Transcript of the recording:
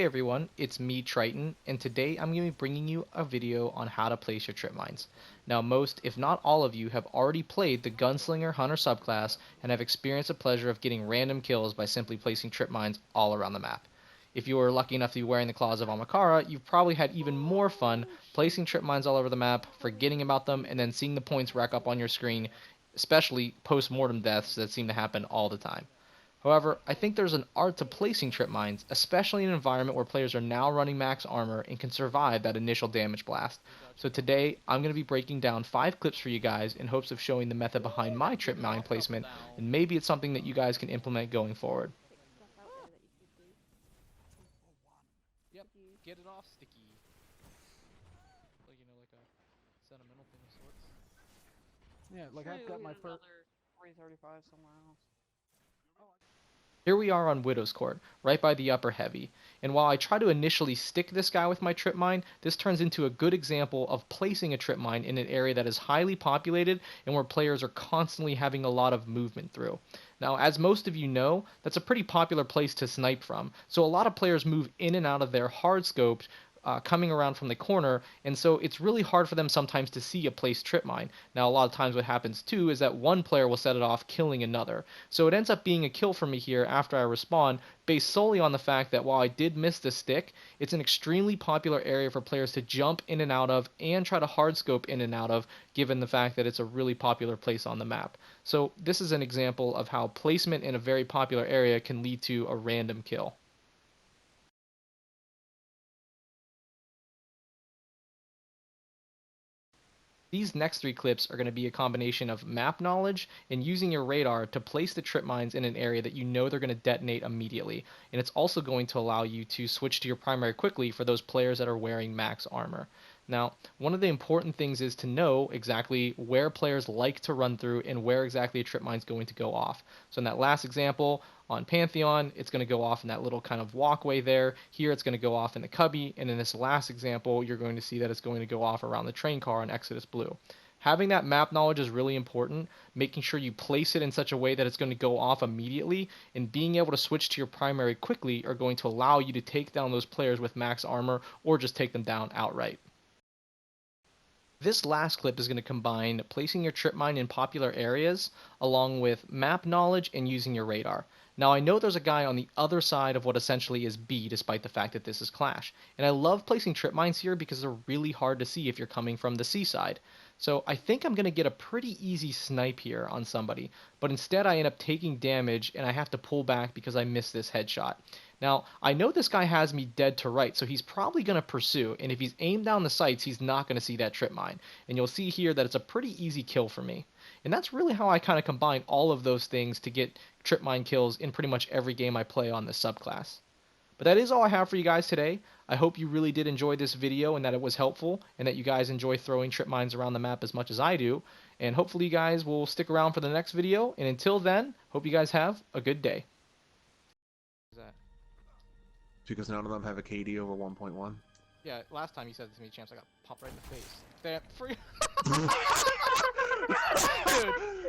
everyone, it's me Triton, and today I'm going to be bringing you a video on how to place your trip mines. Now most, if not all of you, have already played the Gunslinger Hunter subclass and have experienced the pleasure of getting random kills by simply placing trip mines all around the map. If you were lucky enough to be wearing the claws of Amakara, you've probably had even more fun placing trip mines all over the map, forgetting about them, and then seeing the points rack up on your screen, especially post-mortem deaths that seem to happen all the time. However, I think there's an art to placing trip mines, especially in an environment where players are now running max armor and can survive that initial damage blast. So today, I'm going to be breaking down 5 clips for you guys in hopes of showing the method behind my trip mine placement, and maybe it's something that you guys can implement going forward. Yep, get it off sticky. Like, like a sentimental thing of sorts. Yeah, like I've got my first 335 somewhere else. Here we are on Widow's Court, right by the upper heavy, and while I try to initially stick this guy with my trip mine, this turns into a good example of placing a trip mine in an area that is highly populated and where players are constantly having a lot of movement through. Now, as most of you know, that's a pretty popular place to snipe from, so a lot of players move in and out of their hard scoped coming around from the corner, and so it's really hard for them sometimes to see a placed trip mine. Now, a lot of times what happens too is that one player will set it off, killing another. So it ends up being a kill for me here after I respawn, based solely on the fact that while I did miss the stick, it's an extremely popular area for players to jump in and out of and try to hardscope in and out of, given the fact that it's a really popular place on the map. So this is an example of how placement in a very popular area can lead to a random kill. These next 3 clips are going to be a combination of map knowledge and using your radar to place the trip mines in an area that you know they're going to detonate immediately. And it's also going to allow you to switch to your primary quickly for those players that are wearing max armor. Now, one of the important things is to know exactly where players like to run through and where exactly a trip mine is going to go off. So in that last example, on Pantheon, it's going to go off in that little kind of walkway there. Here, it's going to go off in the cubby. And in this last example, you're going to see that it's going to go off around the train car on Exodus Blue. Having that map knowledge is really important, making sure you place it in such a way that it's going to go off immediately, and being able to switch to your primary quickly are going to allow you to take down those players with max armor or just take them down outright. This last clip is going to combine placing your trip mine in popular areas along with map knowledge and using your radar. Now I know there's a guy on the other side of what essentially is B, despite the fact that this is Clash. And I love placing trip mines here because they're really hard to see if you're coming from the C side. So I think I'm going to get a pretty easy snipe here on somebody, but instead I end up taking damage and I have to pull back because I missed this headshot. Now, I know this guy has me dead to right, so he's probably going to pursue, and if he's aimed down the sights, he's not going to see that trip mine. And you'll see here that it's a pretty easy kill for me. And that's really how I kind of combine all of those things to get trip mine kills in pretty much every game I play on this subclass. But that is all I have for you guys today. I hope you really did enjoy this video and that it was helpful, and that you guys enjoy throwing trip mines around the map as much as I do. And hopefully you guys will stick around for the next video, and until then, hope you guys have a good day. because none of them have a KD over 1.1. Yeah, last time you said this to me, Champs, I got popped right in the face. Damn, free. Dude.